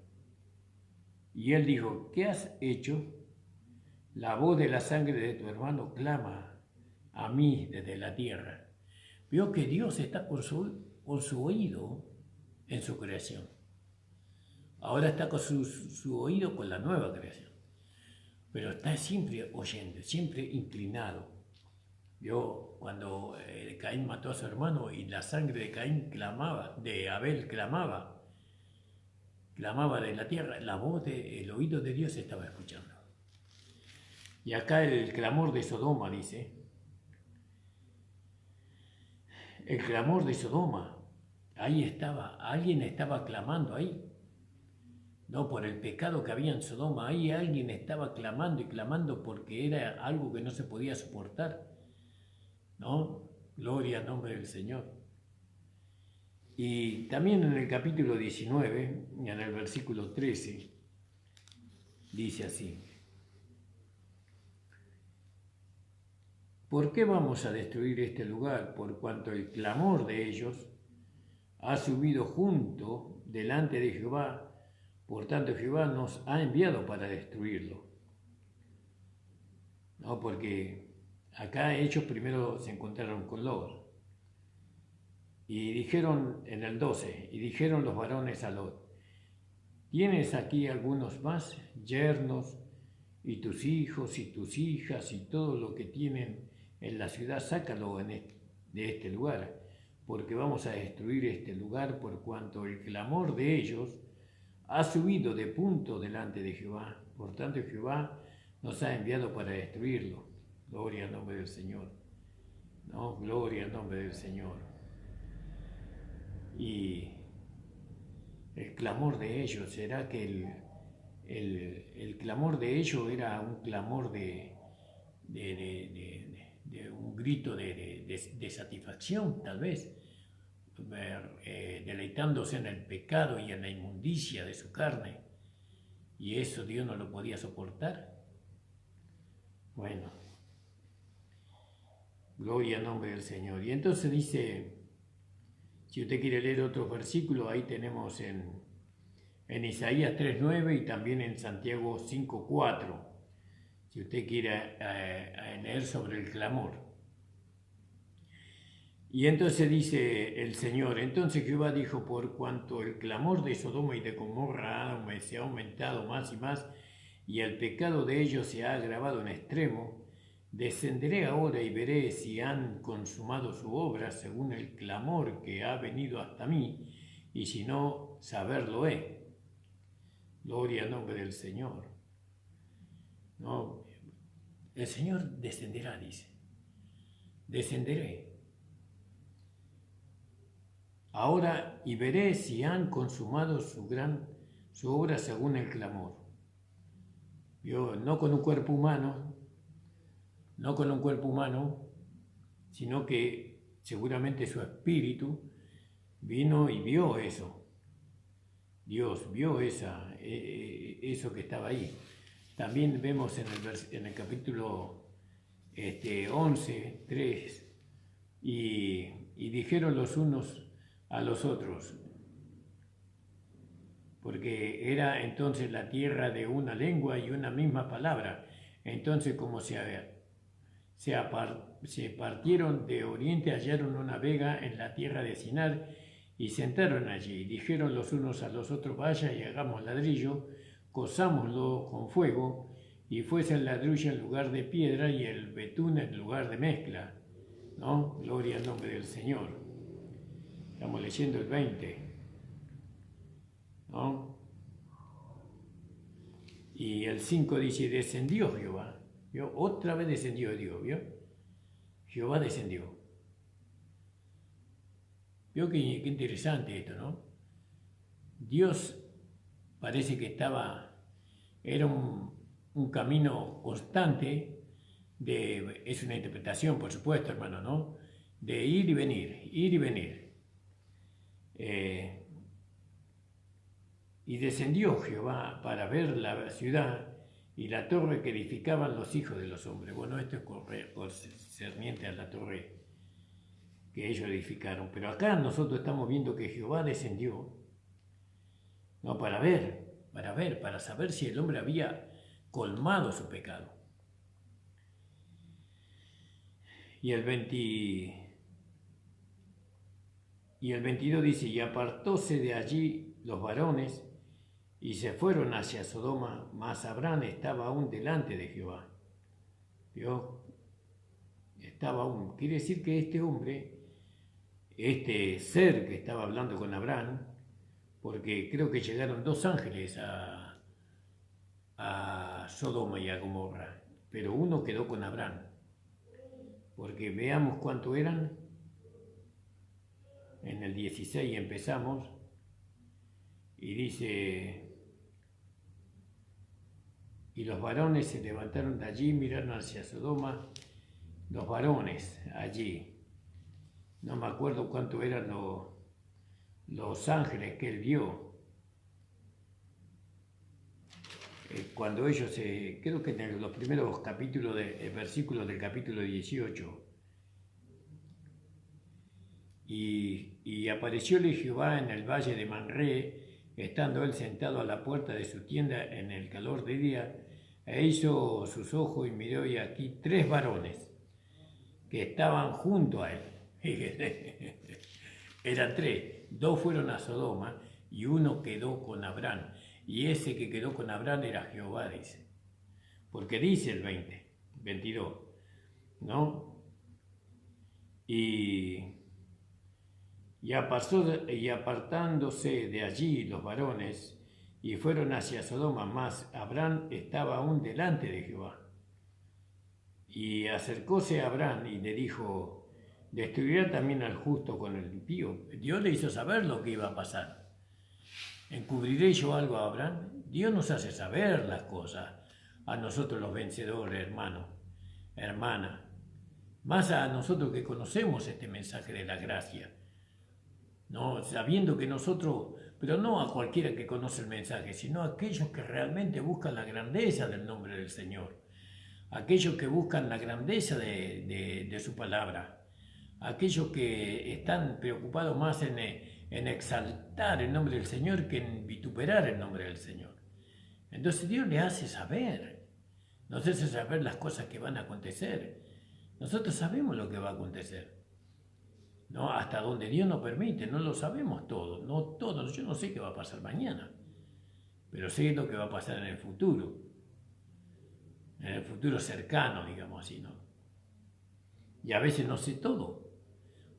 Y él dijo, ¿qué has hecho? La voz de la sangre de tu hermano clama a mí desde la tierra. Veo que Dios está con su oído en su creación. Ahora está con su oído con la nueva creación. Pero está siempre oyendo, siempre inclinado. Vio cuando Caín mató a su hermano y la sangre de Caín clamaba, de Abel clamaba de la tierra, el oído de Dios estaba escuchando. Y acá el clamor de Sodoma dice, el clamor de Sodoma, ahí estaba, alguien estaba clamando ahí. No, por el pecado que había en Sodoma, ahí alguien estaba clamando y clamando porque era algo que no se podía soportar. ¿No? Gloria al nombre del Señor. Y también en el capítulo 19, en el versículo 13, dice así. ¿Por qué vamos a destruir este lugar? Por cuanto el clamor de ellos ha subido junto delante de Jehová. Por tanto, Jehová nos ha enviado para destruirlo. No, porque acá ellos primero se encontraron con Lot. Y dijeron en el 12, y dijeron los varones a Lot, ¿tienes aquí algunos más yernos y tus hijos y tus hijas y todo lo que tienen en la ciudad? Sácalo de este lugar, porque vamos a destruir este lugar por cuanto el clamor de ellos ha subido de punto delante de Jehová. Por tanto, Jehová nos ha enviado para destruirlo. Gloria al nombre del Señor. No, gloria al nombre del Señor. Y el clamor de ellos será que el clamor de ellos era un clamor de un grito de satisfacción, tal vez, deleitándose en el pecado y en la inmundicia de su carne. Y eso Dios no lo podía soportar. Bueno, gloria al nombre del Señor. Y entonces dice, si usted quiere leer otros versículos, ahí tenemos en Isaías 3:9 y también en Santiago 5:4, si usted quiere leer sobre el clamor. Y entonces dice el Señor, entonces Jehová dijo, por cuanto el clamor de Sodoma y de Gomorra se ha aumentado más y más, y el pecado de ellos se ha agravado en extremo, descenderé ahora y veré si han consumado su obra según el clamor que ha venido hasta mí, y si no, saberlo he. Gloria al nombre del Señor. No, el Señor descenderá, dice. Descenderé. Ahora y veré si han consumado su obra según el clamor. Yo, no con un cuerpo humano, sino que seguramente su espíritu vino y vio eso. Dios vio eso que estaba ahí. También vemos en el capítulo 11, 3, y dijeron los unos a los otros, porque era entonces la tierra de una lengua y una misma palabra. Entonces, como se partieron de oriente, hallaron una vega en la tierra de Sinar y sentaron allí. Dijeron los unos a los otros, vaya y hagamos ladrillo, cozámoslo con fuego, y fuese el ladrillo en lugar de piedra y el betún en lugar de mezcla. ¿No? Gloria al nombre del Señor. Estamos leyendo el 20. ¿No? Y el 5 dice, descendió Jehová. ¿Vio? Otra vez descendió Dios, ¿vio? Jehová descendió. ¿Vio qué interesante esto, no? Dios parece que era un camino constante, es una interpretación, por supuesto, hermano, ¿no? De ir y venir, ir y venir. Y descendió Jehová para ver la ciudad y la torre que edificaban los hijos de los hombres. Bueno, esto es concerniente a la torre que ellos edificaron. Pero acá nosotros estamos viendo que Jehová descendió, no para saber si el hombre había colmado su pecado. Y el 22 dice, y apartóse de allí los varones y se fueron hacia Sodoma, mas Abraham estaba aún delante de Jehová. ¿Vio? Estaba aún. Quiere decir que este hombre, este ser que estaba hablando con Abraham, porque creo que llegaron 2 ángeles a Sodoma y a Gomorra, pero uno quedó con Abraham. Porque veamos cuánto eran. En el 16 empezamos y dice, y los varones se levantaron de allí, miraron hacia Sodoma, los varones allí. No me acuerdo cuánto eran los ángeles que él vio. Cuando ellos, creo que en los primeros capítulos versículos del capítulo 18, y aparecióle Jehová en el valle de Manré, estando él sentado a la puerta de su tienda en el calor de día, e hizo sus ojos y miró, y aquí 3 varones que estaban junto a él. Eran 3, 2 fueron a Sodoma y uno quedó con Abraham. Y ese que quedó con Abraham era Jehová, dice. Porque dice el 22, ¿no? Y apartándose de allí los varones, y fueron hacia Sodoma, mas Abraham estaba aún delante de Jehová. Y acercóse a Abraham y le dijo, ¿destruirá también al justo con el impío? Dios le hizo saber lo que iba a pasar. ¿Encubriré yo algo a Abraham? Dios nos hace saber las cosas, a nosotros los vencedores, hermanos, hermanas, más a nosotros que conocemos este mensaje de la gracia, ¿no? Sabiendo que nosotros, pero no a cualquiera que conoce el mensaje, sino a aquellos que realmente buscan la grandeza del nombre del Señor, aquellos que buscan la grandeza de su palabra, aquellos que están preocupados más en exaltar el nombre del Señor que en vituperar el nombre del Señor. Entonces Dios le hace saber, nos hace saber las cosas que van a acontecer. Nosotros sabemos lo que va a acontecer, ¿no? Hasta donde Dios nos permite, no lo sabemos todo, no todo. Yo no sé qué va a pasar mañana, pero sé lo que va a pasar en el futuro cercano, digamos así, ¿no? Y a veces no sé todo,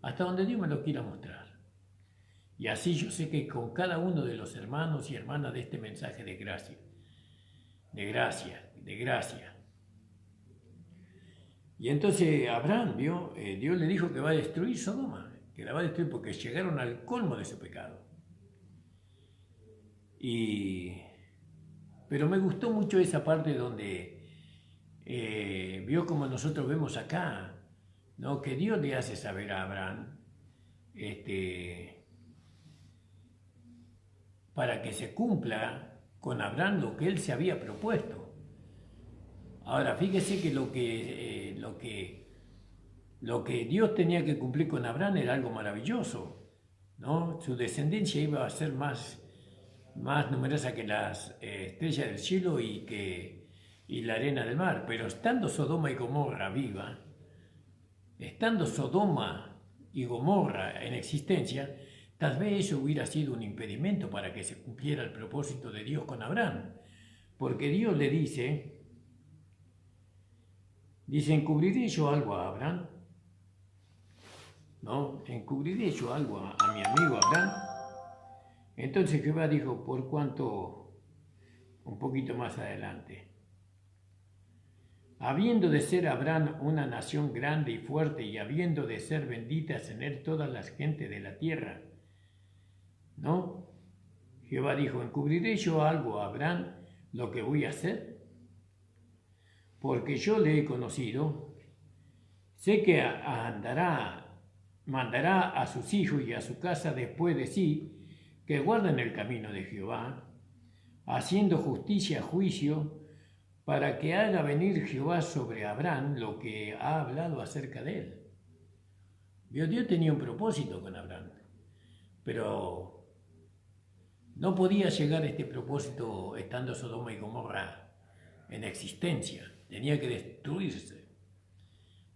hasta donde Dios me lo quiera mostrar. Y así yo sé que con cada uno de los hermanos y hermanas de este mensaje de gracia, de gracia, de gracia. Y entonces Abraham, Dios le dijo que va a destruir Sodoma, que la va a destruir porque llegaron al colmo de su pecado. Pero me gustó mucho esa parte donde vio como nosotros vemos acá, ¿no? Que Dios le hace saber a Abraham, para que se cumpla con Abraham lo que él se había propuesto. Ahora, fíjese que lo que Dios tenía que cumplir con Abraham era algo maravilloso, ¿no? Su descendencia iba a ser más numerosa que las estrellas del cielo y la arena del mar. Pero estando Sodoma y Gomorra viva, estando Sodoma y Gomorra en existencia, tal vez eso hubiera sido un impedimento para que se cumpliera el propósito de Dios con Abraham. Porque Dios le dice, ¿encubriré yo algo a Abraham? ¿No? ¿Encubriré yo algo a mi amigo Abraham? Entonces Jehová dijo, por cuanto, un poquito más adelante, habiendo de ser Abraham una nación grande y fuerte, y habiendo de ser benditas en él todas las gentes de la tierra, ¿no? Jehová dijo, ¿encubriré yo algo a Abraham lo que voy a hacer? Porque yo le he conocido, sé que mandará a sus hijos y a su casa después de sí, que guarden el camino de Jehová, haciendo justicia, juicio, para que haga venir Jehová sobre Abraham lo que ha hablado acerca de él. Dios tenía un propósito con Abraham, pero no podía llegar a este propósito estando Sodoma y Gomorra en existencia. Tenía que destruirse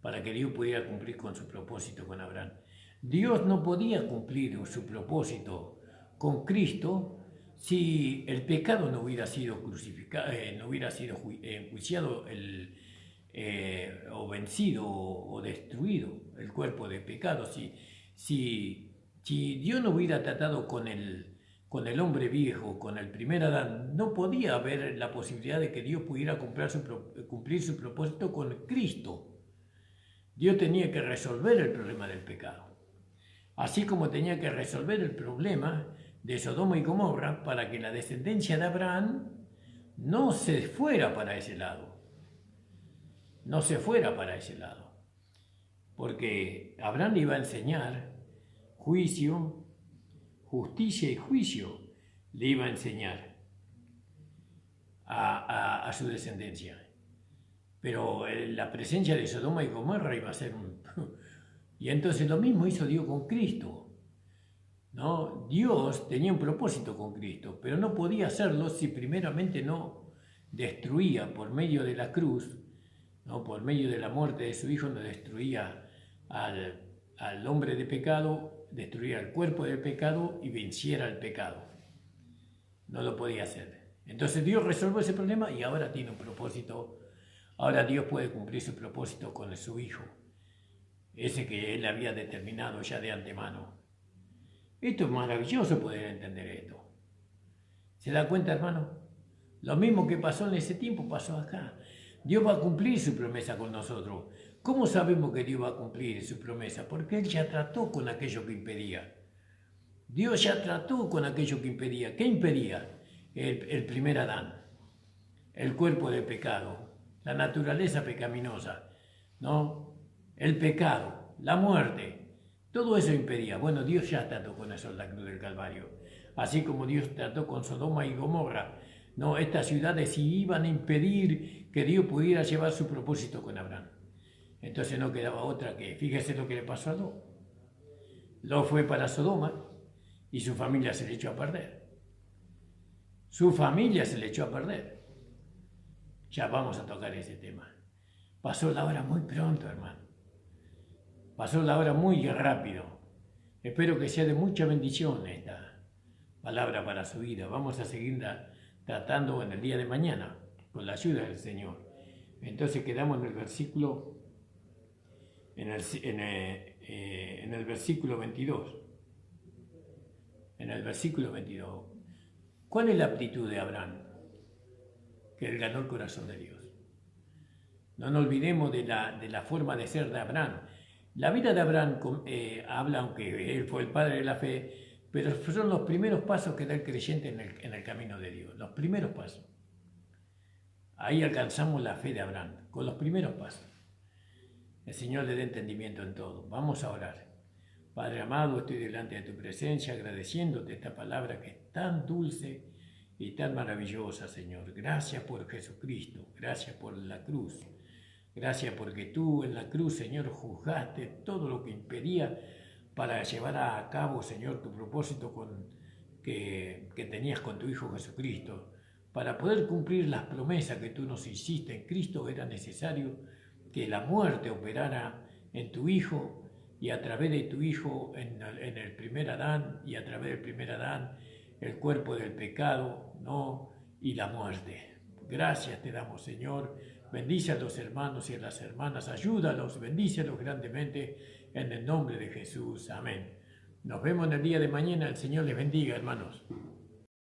para que Dios pudiera cumplir con su propósito con Abraham. Dios no podía cumplir su propósito con Cristo si el pecado no hubiera sido crucificado, no hubiera sido enjuiciado o vencido o destruido el cuerpo de pecado. Si Dios no hubiera tratado con el hombre viejo, con el primer Adán, no podía haber la posibilidad de que Dios pudiera cumplir su propósito con Cristo. Dios tenía que resolver el problema del pecado, así como tenía que resolver el problema de Sodoma y Gomorra para que la descendencia de Abraham no se fuera para ese lado. No se fuera para ese lado. Porque Abraham iba a enseñar juicio, justicia y juicio, le iba a enseñar a su descendencia. Pero la presencia de Sodoma y Gomorra iba a ser Y entonces lo mismo hizo Dios con Cristo, ¿no? Dios tenía un propósito con Cristo, pero no podía hacerlo si primeramente no destruía por medio de la cruz, ¿no? Por medio de la muerte de su Hijo, no destruía al hombre de pecado, destruía el cuerpo del pecado y venciera el pecado. No lo podía hacer. Entonces Dios resolvió ese problema y ahora tiene un propósito. Ahora Dios puede cumplir su propósito con su Hijo, ese que Él había determinado ya de antemano. Esto es maravilloso poder entender esto. ¿Se da cuenta, hermano? Lo mismo que pasó en ese tiempo pasó acá. Dios va a cumplir su promesa con nosotros. ¿Cómo sabemos que Dios va a cumplir su promesa? Porque Él ya trató con aquello que impedía. Dios ya trató con aquello que impedía. ¿Qué impedía? el primer Adán, el cuerpo de pecado, la naturaleza pecaminosa, ¿no? El pecado, la muerte, todo eso impedía. Bueno, Dios ya trató con eso en la cruz del Calvario, así como Dios trató con Sodoma y Gomorra. No, estas ciudades iban a impedir que Dios pudiera llevar su propósito con Abraham. Entonces no quedaba otra que, fíjese lo que le pasó a Lot. Lot fue para Sodoma y su familia se le echó a perder. Su familia se le echó a perder. Ya vamos a tocar ese tema. Pasó la hora muy pronto, hermano. Pasó la hora muy rápido. Espero que sea de mucha bendición esta palabra para su vida. Vamos a seguirla tratando en el día de mañana, con la ayuda del Señor. Entonces quedamos en el versículo, en el versículo 22. En el versículo 22. ¿Cuál es la aptitud de Abraham? Que él ganó el corazón de Dios. No nos olvidemos de la forma de ser de Abraham. La vida de Abraham habla, aunque él fue el padre de la fe, pero son los primeros pasos que da el creyente en el camino de Dios. Los primeros pasos. Ahí alcanzamos la fe de Abraham, con los primeros pasos. El Señor le dé entendimiento en todo. Vamos a orar. Padre amado, estoy delante de tu presencia agradeciéndote esta palabra que es tan dulce y tan maravillosa, Señor. Gracias por Jesucristo, gracias por la cruz. Gracias porque tú en la cruz, Señor, juzgaste todo lo que impedía para llevar a cabo, Señor, tu propósito que tenías con tu Hijo Jesucristo. Para poder cumplir las promesas que tú nos hiciste en Cristo era necesario que la muerte operara en tu Hijo y a través de tu Hijo en el primer Adán y a través del primer Adán el cuerpo del pecado, ¿no? Y la muerte. Gracias te damos, Señor. Bendice a los hermanos y a las hermanas, ayúdalos, bendícelos grandemente en el nombre de Jesús. Amén. Nos vemos en el día de mañana. El Señor les bendiga, hermanos.